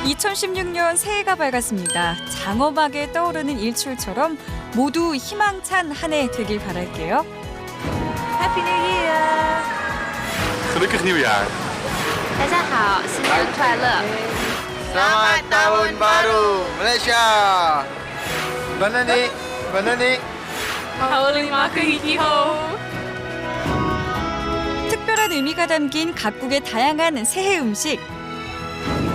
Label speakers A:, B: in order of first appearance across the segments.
A: 2016년 새해가 밝았습니다. 장엄하게 떠오르는 일출처럼 모두 희망찬 한 해 되길 바랄게요. Happy New Year!
B: Gelukkig nieuwjaar.
C: 大家好，新年快乐！
D: Selamat Tahun Baru Malaysia. Banani, banani.
A: 특별한 의미가 담긴 각국의 다양한 새해 음식.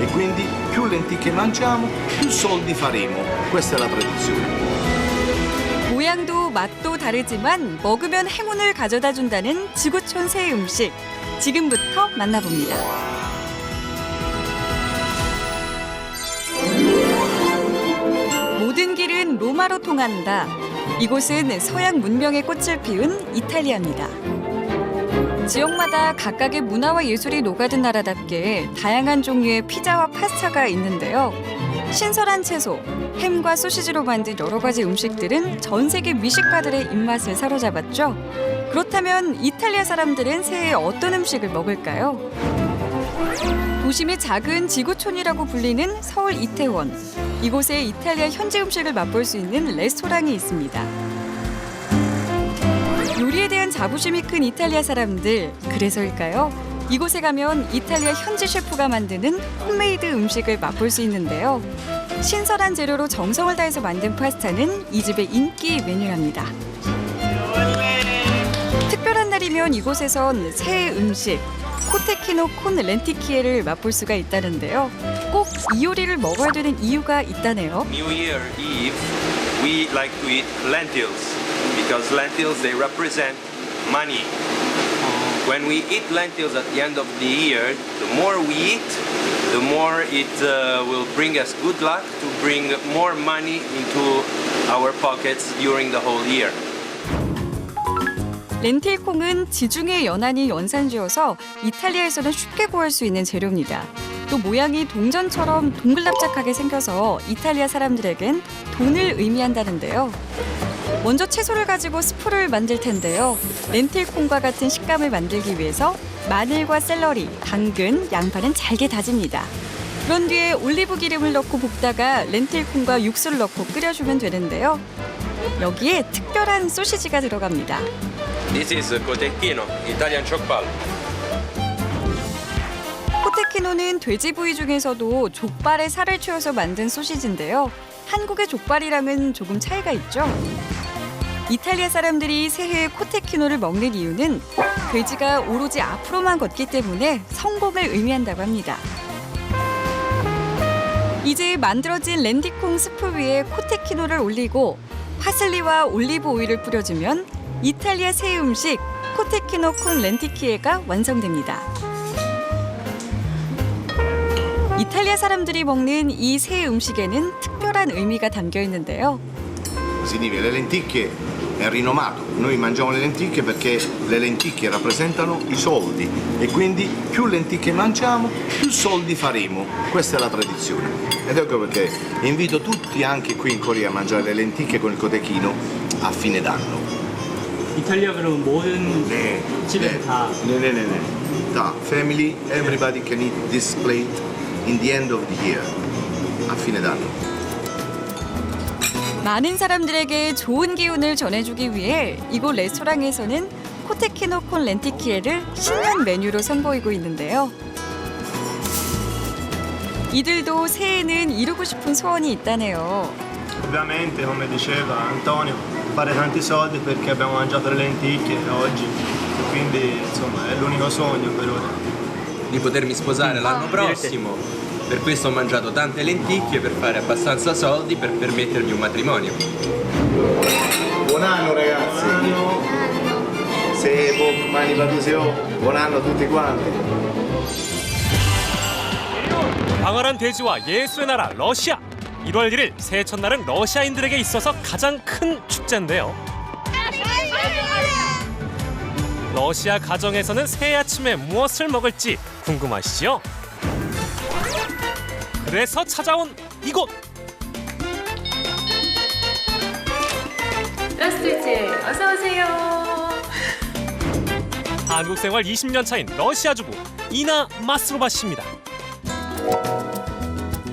E: E quindi più lenticchie mangiamo, più soldi faremo. Questa è la tradizione.
A: 모양도 맛도 다르지만 먹으면 행운을 가져다 준다는 지구촌 새해 음식. 지금부터 만나봅니다. 모든 길은 로마로 통한다. 이곳은 서양 문명의 꽃을 피운 이탈리아입니다. 지역마다 각각의 문화와 예술이 녹아든 나라답게 다양한 종류의 피자와 파스타가 있는데요. 신선한 채소, 햄과 소시지로 만든 여러 가지 음식들은 전 세계 미식가들의 입맛을 사로잡았죠. 그렇다면 이탈리아 사람들은 새해에 어떤 음식을 먹을까요? 도심이 작은 지구촌이라고 불리는 서울 이태원. 이곳에 이탈리아 현지 음식을 맛볼 수 있는 레스토랑이 있습니다. 요리에 대한 자부심이 큰 이탈리아 사람들, 그래서일까요? 이곳에 가면 이탈리아 현지 셰프가 만드는 홈메이드 음식을 맛볼 수 있는데요. 신선한 재료로 정성을 다해서 만든 파스타는 이 집의 인기 메뉴랍니다. 특별한 날이면 이곳에선 새해 음식, 코테키노 콘 렌티키에를 맛볼 수가 있다는데요. 꼭 이 요리를 먹어야 되는 이유가 있다네요.
F: New Year Eve, we like to eat lentils because lentils they represent money. When we eat lentils at the end of the year, the more we eat, the more it will bring us good luck to bring more money into our pockets during the whole year.
A: 렌틸콩은 지중해 연안이 연산지어서 이탈리아에서는 쉽게 구할 수 있는 재료입니다. 또 모양이 동전처럼 동글납작하게 생겨서 이탈리아 사람들에겐 돈을 의미한다는데요. 먼저 채소를 가지고 스프를 만들 텐데요. 렌틸콩과 같은 식감을 만들기 위해서 마늘과 샐러리, 당근, 양파는 잘게 다집니다. 그런 뒤에 올리브 기름을 넣고 볶다가 렌틸콩과 육수를 넣고 끓여주면 되는데요. 여기에 특별한 소시지가 들어갑니다.
F: This is cotechino, Italian chocpal.
A: 코테키노는 돼지 부위 중에서도 족발의 살을 채워서 만든 소시지인데요. 한국의 족발이랑은 조금 차이가 있죠. 이탈리아 사람들이 새해에 코테키노를 먹는 이유는 돼지가 오로지 앞으로만 걷기 때문에 성공을 의미한다고 합니다. 이제 만들어진 렌티콩 스프 위에 코테키노를 올리고 파슬리와 올리브 오일을 뿌려주면 이탈리아 새 음식 코테키노 콘 렌티키에가 완성됩니다. 이탈리아 사람들이 먹는 이 새 음식에는 특별한 의미가 담겨 있는데요.
E: Si dice le lenticchie è rinomato. Noi mangiamo le lenticchie perché le lenticchie rappresentano i soldi e quindi più lenticchie mangiamo, più soldi faremo. Questa è la tradizione. Ed ecco perché invito tutti anche qui in Corea a mangiare le lenticchie con il cotechino a fine d'anno.
G: 이탈리아 그러면 모든
E: 네.
G: 집에 다
E: 네네네네. 다 family, everybody can eat this plate in the end of the year. A fine d'anno.
A: 많은 사람들에게 좋은 기운을 전해주기 위해 이곳 레스토랑에서는 코테키노 콘 렌티키에를 신년 메뉴로 선보이고 있는데요. 이들도 새해에는 이루고 싶은 소원이 있다네요.
H: Ovviamente, come diceva Antonio, fare tanti soldi perché abbiamo mangiato le lenticchie oggi e quindi insomma è l'unico sogno per ora.
F: Di potermi sposare l'anno prossimo. Per questo ho mangiato tante lenticchie per fare abbastanza soldi per permettermi un matrimonio.
E: Buon anno ragazzi! 새해 복 많이 받으세요. Buon anno a tutti quanti.
I: 광활한 대지와 예술의 나라 러시아. 1월 1일 새해 첫날은 러시아인들에게 있어서 가장 큰 축제인데요. 러시아 가정에서는 새해 아침에 무엇을 먹을지 궁금하시죠? 그래서 찾아온 이곳!
C: Здравствуйте, 어서 오세요.
I: 한국 생활 20년 차인 러시아 주부 이나 마스로바 씨입니다.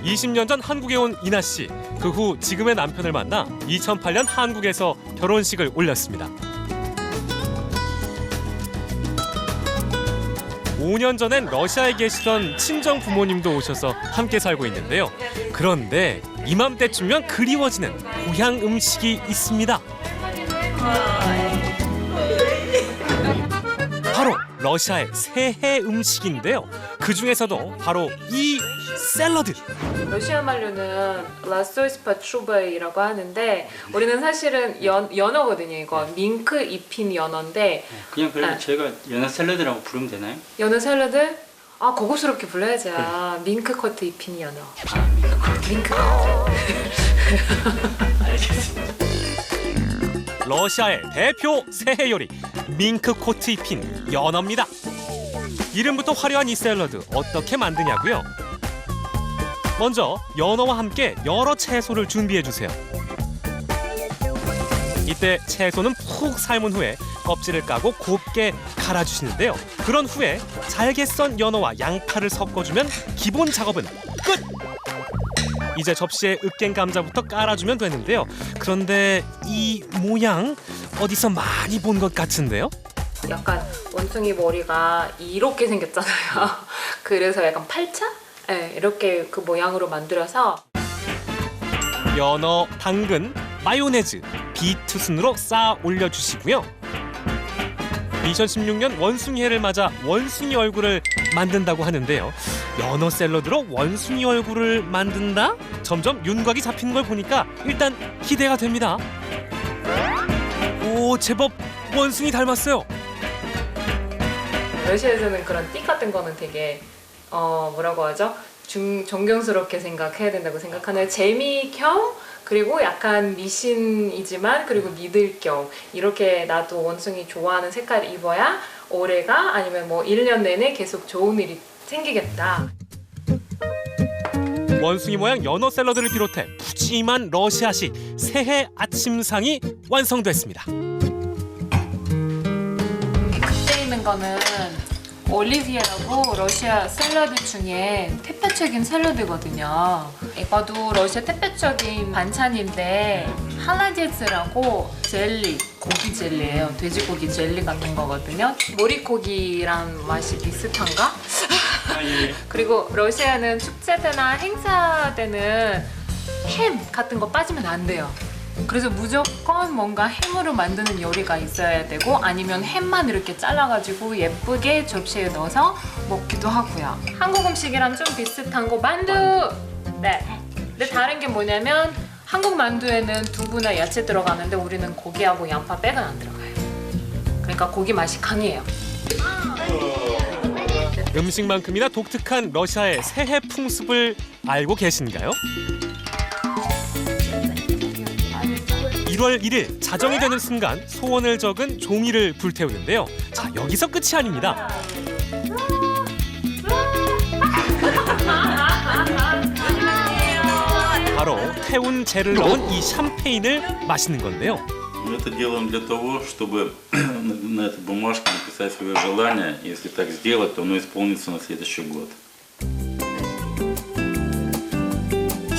I: 20년 전 한국에 온 이나 씨. 그 후 지금의 남편을 만나 2008년 한국에서 결혼식을 올렸습니다. 5년 전엔 러시아에 계시던 친정 부모님도 오셔서 함께 살고 있는데요. 그런데 이맘때쯤이면 그리워지는 고향 음식이 있습니다. 바로 러시아의 새해 음식인데요. 그 중에서도 바로 이 샐러드.
C: 러시아 말로는 라소이스파 추바이라고 하는데 우리는 사실은 연어거든요. 이거 밍크 잎인 연어인데
G: 그냥 그래도
C: 아.
G: 저희가 연어 샐러드라고 부르면 되나요?
C: 연어 샐러드? 아 고급스럽게 불러야지. 밍크 커트 잎인 연어. 밍크 커트.
I: 러시아의 대표 새해 요리 밍크 코트 잎인 연어입니다. 이름부터 화려한 이 샐러드 어떻게 만드냐고요? 먼저 연어와 함께 여러 채소를 준비해 주세요. 이때 채소는 푹 삶은 후에 껍질을 까고 곱게 갈아주시는데요. 그런 후에 잘게 썬 연어와 양파를 섞어주면 기본 작업은 끝! 이제 접시에 으깬 감자부터 깔아주면 되는데요. 그런데 이 모양 어디서 많이 본 것 같은데요?
C: 약간 원숭이 머리가 이렇게 생겼잖아요. 그래서 약간 팔자? 네, 이렇게 그 모양으로 만들어서
I: 연어, 당근, 마요네즈, 비트 순으로 쌓아 올려주시고요. 2016년 원숭이해를 맞아 원숭이 얼굴을 만든다고 하는데요. 연어 샐러드로 원숭이 얼굴을 만든다? 점점 윤곽이 잡히는 걸 보니까 일단 기대가 됩니다. 오, 제법 원숭이 닮았어요.
C: 러시아에서는 그런 띠 같은 거는 되게 뭐라고 하죠? 존경스럽게 생각해야 된다고 생각하는 재미 겸 그리고 약간 미신이지만 그리고 믿을 겸 이렇게 나도 원숭이 좋아하는 색깔 입어야 올해가 아니면 뭐 1년 내내 계속 좋은 일이 생기겠다.
I: 원숭이 모양 연어 샐러드를 비롯해 푸짐한 러시아식 새해 아침상이 완성됐습니다.
C: 그때 있는 거는 올리비에라고 러시아 샐러드 중에 대표적인 샐러드거든요. 이것도 러시아 대표적인 반찬인데 할라제츠라고 젤리, 고기 젤리예요. 돼지고기 젤리 같은 거거든요. 머리고기랑 맛이 비슷한가? 그리고 러시아는 축제 때나 행사 때는 햄 같은 거 빠지면 안 돼요. 그래서 무조건 뭔가 햄으로 만드는 요리가 있어야 되고 아니면 햄만 이렇게 잘라가지고 예쁘게 접시에 넣어서 먹기도 하고요. 한국 음식이랑 좀 비슷한 거 만두! 네. 근데 다른 게 뭐냐면 한국 만두에는 두부나 야채 들어가는데 우리는 고기하고 양파 빼곤 안 들어가요. 그러니까 고기 맛이 강해요.
I: 음식만큼이나 독특한 러시아의 새해 풍습을 알고 계신가요? 1월 1일 자정이 되는 순간 소원을 적은 종이를 불태우는데요. 자, 여기서 끝이 아닙니다. 바로 태운 젤을 넣은 이 샴페인을 마시는 건데요.
J: Это делаем для того, чтобы на этой бумажке написать свое желание. Если так сделать, то оно исполнится на следующий год.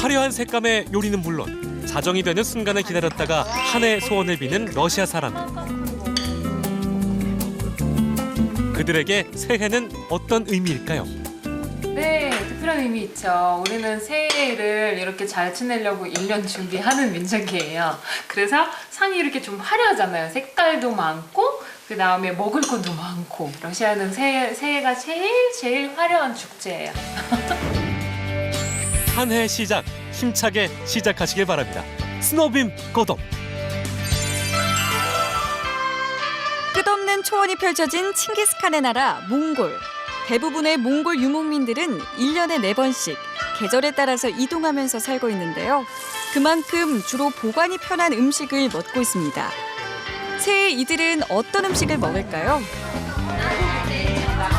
I: 화려한 색감의 요리는 물론 자정이 되는 순간을 기다렸다가 한 해 소원을 비는 러시아 사람. 그들에게 새해는 어떤 의미일까요?
C: 네, 특별한 의미 있죠. 우리는 새해를 이렇게 잘 지내려고 1년 준비하는 민족이에요. 그래서 상이 이렇게 좀 화려하잖아요. 색깔도 많고 그 다음에 먹을 것도 많고 러시아는 새해가 제일 화려한 축제예요.
I: 한 해 시작 힘차게 시작하시길 바랍니다. 스노빔 고독.
A: 끝없는 초원이 펼쳐진 칭기스칸의 나라 몽골. 대부분의 몽골 유목민들은 1년에 4번씩 계절에 따라서 이동하면서 살고 있는데요. 그만큼 주로 보관이 편한 음식을 먹고 있습니다. 새해 이들은 어떤 음식을 먹을까요?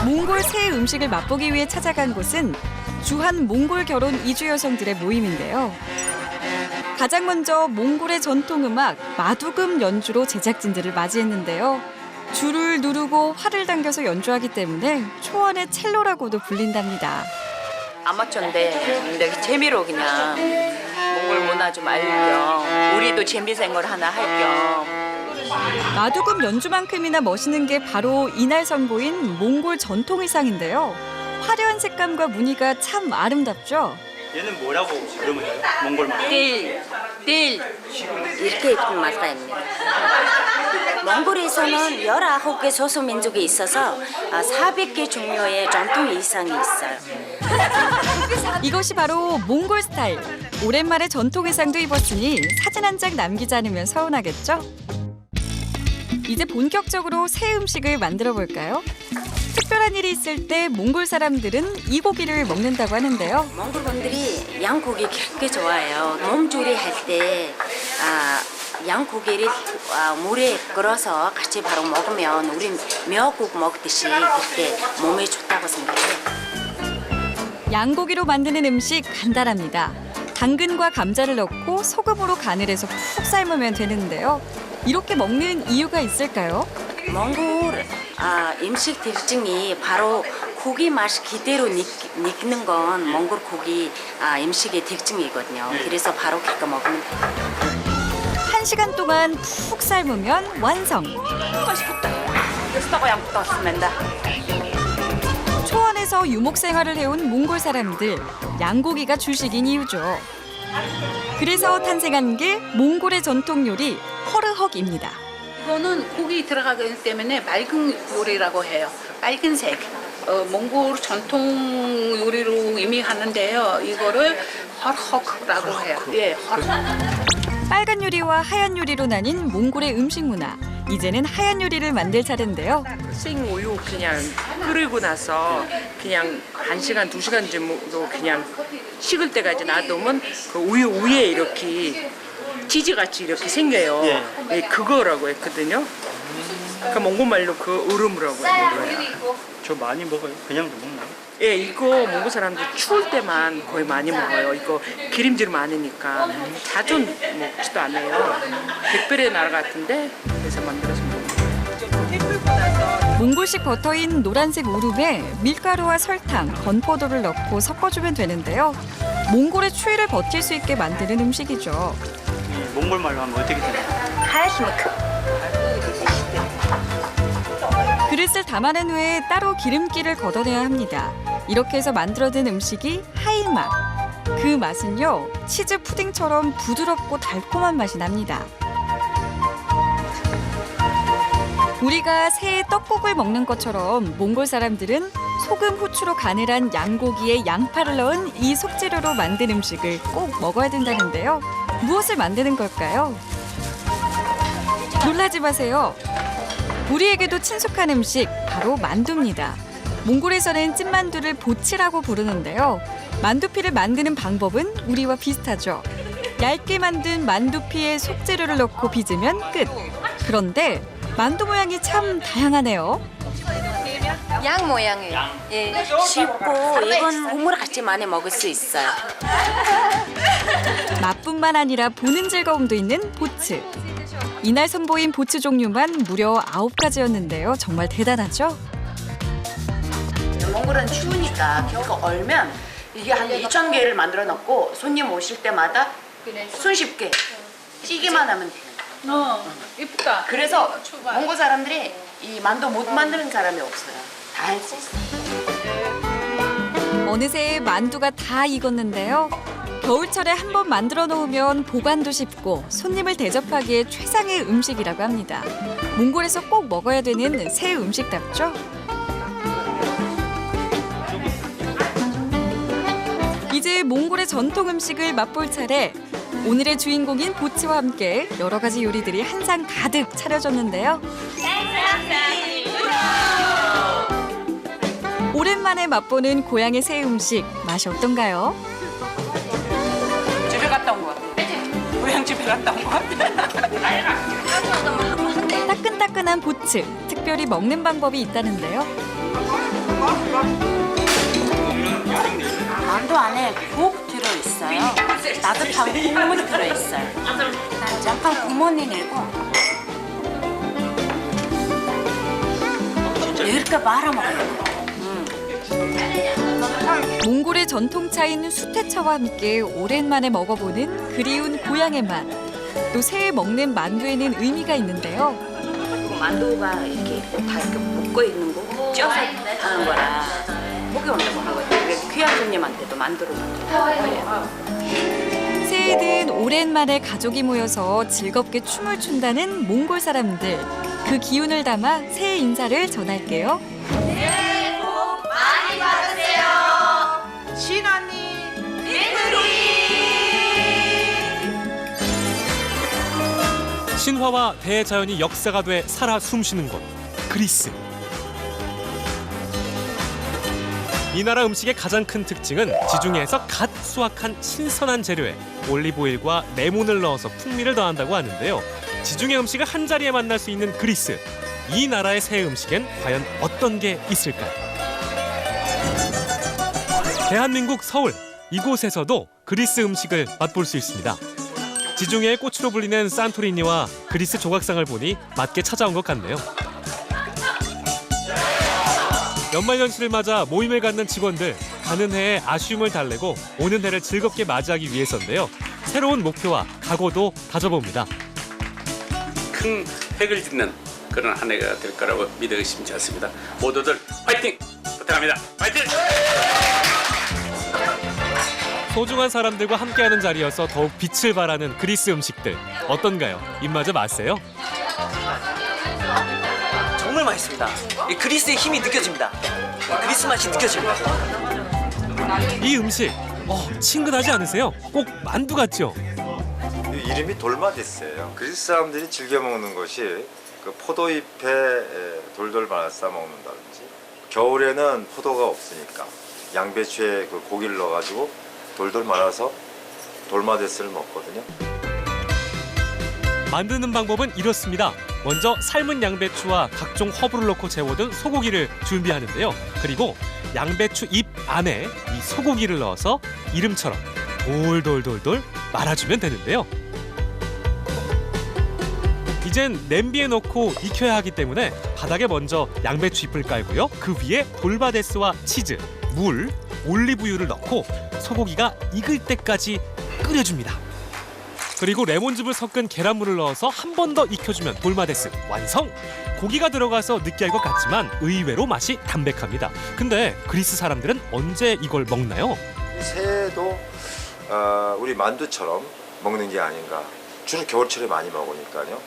A: 몽골 새해 음식을 맛보기 위해 찾아간 곳은 주한 몽골 결혼 이주 여성들의 모임인데요. 가장 먼저 몽골의 전통음악 마두금 연주로 제작진들을 맞이했는데요. 줄을 누르고 활을 당겨서 연주하기 때문에 초원의 첼로라고도 불린답니다.
K: 아마추어인데 근데 재미로 그냥 몽골 문화 좀 알겸 우리도 재미생활 하나 할 겸
A: 마두금 연주만큼이나 멋있는 게 바로 이날 선보인 몽골 전통 의상인데요. 화려한 색감과 무늬가 참 아름답죠.
G: 얘는 뭐라고 부르면 돼요? 몽골말.
K: 딜 이렇게 입는 마사입니다. 몽골에서는 19개 소수민족이 있어서 400개 종류의 전통 의상이 있어요.
A: 이것이 바로 몽골 스타일. 오랜만에 전통 의상도 입었으니 사진 한 장 남기지 않으면 서운하겠죠? 이제 본격적으로 새 음식을 만들어 볼까요? 특별한 일이 있을 때 몽골 사람들은 이 고기를 먹는다고 하는데요.
K: 몽골 분들이 양고기 그렇게 좋아해요. 몸조리 할 때 양고기를 물에 끓여서 같이 바로 먹으면 우린 미역국 먹듯이 그렇게 몸에 좋다고 생각해요.
A: 양고기로 만드는 음식 간단합니다. 당근과 감자를 넣고 소금으로 간을 해서 푹 삶으면 되는데요. 이렇게 먹는 이유가 있을까요?
K: 몽골 음식 특징이 바로 고기 맛 그대로 익는 건 몽골 고기 음식의 특징이거든요. 그래서 바로 그렇게 먹으면 돼요.
A: 1시간 동안 푹 삶으면 완성.
K: 맛있겠다. 여기다가 양부터 쓰면다.
A: 초원에서 유목 생활을 해온 몽골 사람들, 양고기가 주식인 이유죠. 그래서 탄생한 게 몽골의 전통 요리 허르헉입니다.
L: 이거는 고기 들어가기 때문에 맑은 요리라고 해요. 빨간색. 몽골 전통 요리로 의미하는데요. 이거를 허르헉라고 해요. 예, 허르헉.
A: 빨간 요리와 하얀 요리로 나뉜 몽골의 음식 문화. 이제는 하얀 요리를 만들 차례인데요.
M: 생우유 그냥 끓이고 나서 그냥 1시간, 2시간 정도 그냥 식을 때까지 놔두면 그 우유 위에 이렇게 치즈같이 이렇게 생겨요. 예, 그거라고 했거든요. 그 몽골말로 그 으름이라고 해요.
G: 저 많이 먹어요. 그냥도 먹나요?
M: 예, 이거 몽골 사람들 추울 때만 거의 많이 먹어요. 이거 기름질 많으니까 자주 먹지도 않아요. 백별의 나라 같은데 그래서 만들어서 먹어요.
A: 몽골식 버터인 노란색 우름에 밀가루와 설탕, 건포도를 넣고 섞어주면 되는데요. 몽골의 추위를 버틸 수 있게 만드는 음식이죠.
G: 몽골말로 하면 어떻게 되나요?
K: 하야시마크.
A: 그릇을 담아낸 후에 따로 기름기를 걷어내야 합니다. 이렇게 해서 만들어낸 음식이 하일막. 그 맛은요, 치즈 푸딩처럼 부드럽고 달콤한 맛이 납니다. 우리가 새해 떡국을 먹는 것처럼 몽골 사람들은 소금, 후추로 간을 한 양고기에 양파를 넣은 이 속재료로 만든 음식을 꼭 먹어야 된다는데요. 무엇을 만드는 걸까요? 놀라지 마세요. 우리에게도 친숙한 음식, 바로 만두입니다. 몽골에서는 찐만두를 보치라고 부르는데요. 만두피를 만드는 방법은 우리와 비슷하죠. 얇게 만든 만두피에 속재료를 넣고 빚으면 끝. 그런데 만두 모양이 참 다양하네요.
K: 양 모양이에요. 예, 쉽고 이건 국물 같이 많이 먹을 수 있어요.
A: 맛뿐만 아니라 보는 즐거움도 있는 보츠. 이날 선보인 보츠 종류만 무려 9가지였는데요. 정말 대단하죠?
K: 몽골은 추우니까 기가 얼면 이게 한 2,000개를 만들어 놓고 손님 오실 때마다 손쉽게 찌기만 하면 돼요.
L: 이쁘다.
K: 그래서 몽골 사람들이 이 만두 못 만드는 사람이 없어요. 다 할 수 있어요.
A: 어느새 만두가 다 익었는데요. 겨울철에 한번 만들어 놓으면 보관도 쉽고 손님을 대접하기에 최상의 음식이라고 합니다. 몽골에서 꼭 먹어야 되는 새 음식답죠? 이제 몽골의 전통 음식을 맛볼 차례. 오늘의 주인공인 보츠와 함께 여러 가지 요리들이 한 상 가득 차려졌는데요. 오랜만에 맛보는 고향의 새 음식, 맛이 어떤가요?
K: 집에 갔다 온 것 같아. 고향 집에 갔다 온 것 같아.
A: 따끈따끈한 보츠, 특별히 먹는 방법이 있다는데요.
K: 만두 안에 국 들어있어요. 따뜻한 국물이 들어있어요. 잠깐 구멍이 내고 이렇게 말아먹어요.
A: 몽골의 전통차인 수태차와 함께 오랜만에 먹어보는 그리운 고향의 맛. 또 새해 먹는 만두에는 의미가 있는데요.
K: 만두가 이렇게 다 이렇게 묶어 있는 거 쪄서 하는 거라 목이 온다고 하거든요. 그래서 귀한 손님한테도 만두를 만들어요.
A: 새해든 오랜만에 가족이 모여서 즐겁게 춤을 춘다는 몽골 사람들. 그 기운을 담아 새해 인사를 전할게요.
N: 새해 복 많이 받으세요. 신언니 빅토리.
I: 신화와 대자연이 역사가 돼 살아 숨쉬는 곳 그리스. 이 나라 음식의 가장 큰 특징은 지중해에서 갓 수확한 신선한 재료에 올리브오일과 레몬을 넣어서 풍미를 더한다고 하는데요. 지중해 음식을 한자리에 만날 수 있는 그리스. 이 나라의 새해 음식엔 과연 어떤 게 있을까요? 대한민국 서울. 이곳에서도 그리스 음식을 맛볼 수 있습니다. 지중해의 꽃으로 불리는 산토리니와 그리스 조각상을 보니 맞게 찾아온 것 같네요. 연말연시를 맞아 모임을 갖는 직원들. 가는 해에 아쉬움을 달래고 오는 해를 즐겁게 맞이하기 위해서인데요. 새로운 목표와 각오도 다져봅니다.
B: 큰 획을 짓는 그런 한 해가 될 거라고 믿어 의심치 않습니다. 모두들 파이팅 부탁합니다. 파이팅!
I: 소중한 사람들과 함께하는 자리여서 더욱 빛을 발하는 그리스 음식들. 어떤가요? 입맛에 맞세요?
O: 정말 맛있습니다. 이 그리스의 힘이 느껴집니다. 그리스 맛이 느껴집니다.
I: 이 음식 친근하지 않으세요? 꼭 만두 같죠?
P: 이름이 돌마데스예요. 그리스 사람들이 즐겨 먹는 것이 그 포도잎에 돌돌 말아 싸 먹는다든지, 겨울에는 포도가 없으니까 양배추에 그 고기를 넣어가지고 돌돌 말아서 돌마데스를 먹거든요.
I: 만드는 방법은 이렇습니다. 먼저 삶은 양배추와 각종 허브를 넣고 재워둔 소고기를 준비하는데요. 그리고 양배추 잎 안에 이 소고기를 넣어서 이름처럼 돌돌돌돌 말아주면 되는데요. 이젠 냄비에 넣고 익혀야 하기 때문에 바닥에 먼저 양배추 잎을 깔고요. 그 위에 돌마데스와 치즈, 물, 올리브유를 넣고 소고기가 익을 때까지 끓여줍니다. 그리고 레몬즙을 섞은 계란물을 넣어서 한 번 더 익혀주면 돌마데스 완성! 고기가 들어가서 느끼할 것 같지만 의외로 맛이 담백합니다. 근데 그리스 사람들은 언제 이걸 먹나요?
P: 새해도 우리 만두처럼 먹는 게 아닌가. 주로 겨울철에 많이 먹으니까요.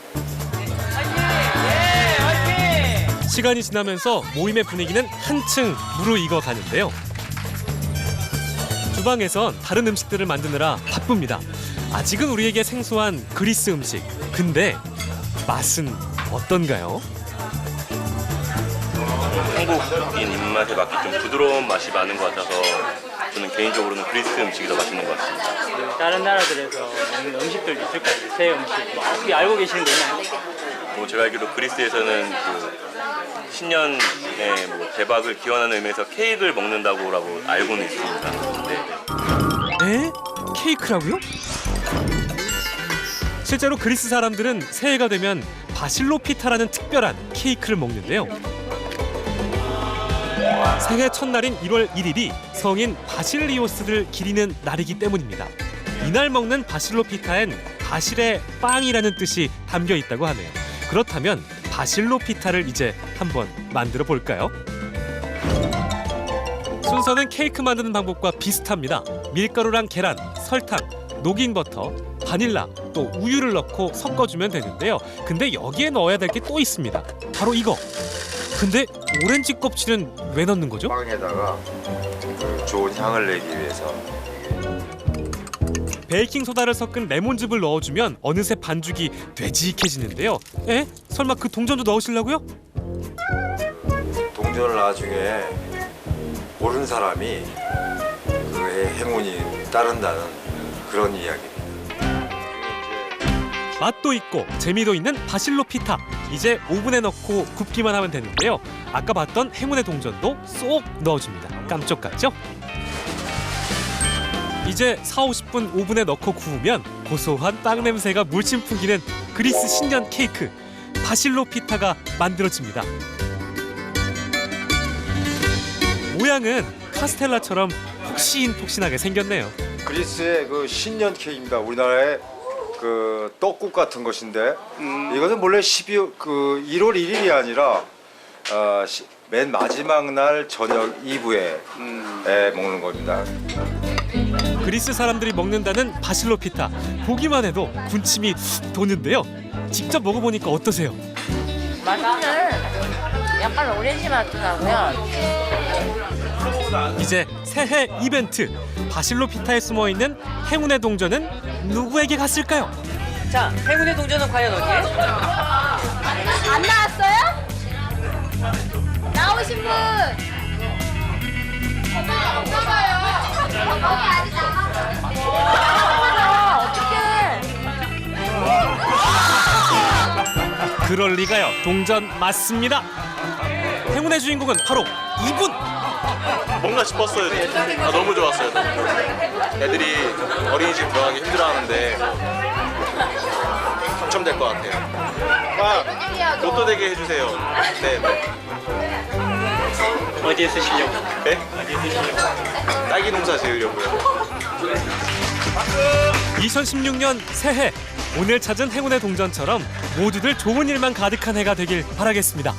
I: 시간이 지나면서 모임의 분위기는 한층 무르익어 가는데요. 주방에선 다른 음식들을 만드느라 바쁩니다. 아직은 우리에게 생소한 그리스 음식. 근데 맛은 어떤가요?
F: 한국인 입맛에 맞게 좀 부드러운 맛이 많은 것 같아서 저는 개인적으로는 그리스 음식이 더 맛있는 것 같습니다.
G: 다른 나라들에서 먹는 음식들도 있을까요? 새 음식. 혹시 알고 계시는 거 있나요?
F: 제가 알기로 그리스에서는 그 신년에 대박을 기원하는 의미에서 케이크를 먹는다고 알고는 있습니다. 네.
I: 에? 케이크라고요? 실제로 그리스 사람들은 새해가 되면 바실로 피타라는 특별한 케이크를 먹는데요. 새해 첫날인 1월 1일이 성인 바실리오스를 기리는 날이기 때문입니다. 이날 먹는 바실로 피타엔 바실의 빵이라는 뜻이 담겨 있다고 하네요. 그렇다면 바실로 피타를 이제 한번 만들어 볼까요? 순서는 케이크 만드는 방법과 비슷합니다. 밀가루랑 계란, 설탕, 녹인 버터, 바닐라, 또 우유를 넣고 섞어주면 되는데요. 근데 여기에 넣어야 될 게 또 있습니다. 바로 이거. 근데 오렌지 껍질은 왜 넣는 거죠?
P: 빵에다가 좋은 향을 내기 위해서.
I: 베이킹 소다를 섞은 레몬즙을 넣어주면 어느새 반죽이 되직해지는데요. 에? 설마 그 동전도 넣으시려고요?
P: 동전을 나중에 고른 사람이 그 행운이 따른다는 그런 이야기입니다.
I: 맛도 있고 재미도 있는 바실로 피타. 이제 오븐에 넣고 굽기만 하면 되는데요. 아까 봤던 행운의 동전도 쏙 넣어줍니다. 깜짝 같죠? 이제 40-50분 오븐에 넣고 구우면 고소한 빵 냄새가 물씬 풍기는 그리스 신년 케이크 바실로 피타가 만들어집니다. 모양은 카스텔라처럼 폭신폭신하게 생겼네요.
P: 그리스의 그 신년 케이크입니다. 우리나라의 그 떡국 같은 것인데 이것은 원래 1월 1일이 아니라 맨 마지막 날 저녁 이브에 먹는 겁니다.
I: 그리스 사람들이 먹는다는 바실로 피타. 보기만 해도 군침이 도는데요. 직접 먹어보니까 어떠세요?
Q: 맛은 약간 오렌지 맛도 나고요.
I: 이제 새해 이벤트. 바실로 피타에 숨어있는 행운의 동전은 누구에게 갔을까요?
O: 자, 행운의 동전은 과연 어디에?
N: 안 나왔어요? 나오신 분! 없나봐요.
I: 그럴 리가요. 동전 맞습니다. 행운의 주인공은 바로 이분.
R: 뭔가 싶었어요. 너무 좋았어요. 애들이 어린이집 들어가기 힘들어하는데 당첨될 것 같아요. 로또 되게 해주세요. 네.
G: 어디에 쓰시려고?
R: 네? 딸기 농사 지으려고요.
I: 2016년 새해. 오늘 찾은 행운의 동전처럼 모두들 좋은 일만 가득한 해가 되길 바라겠습니다.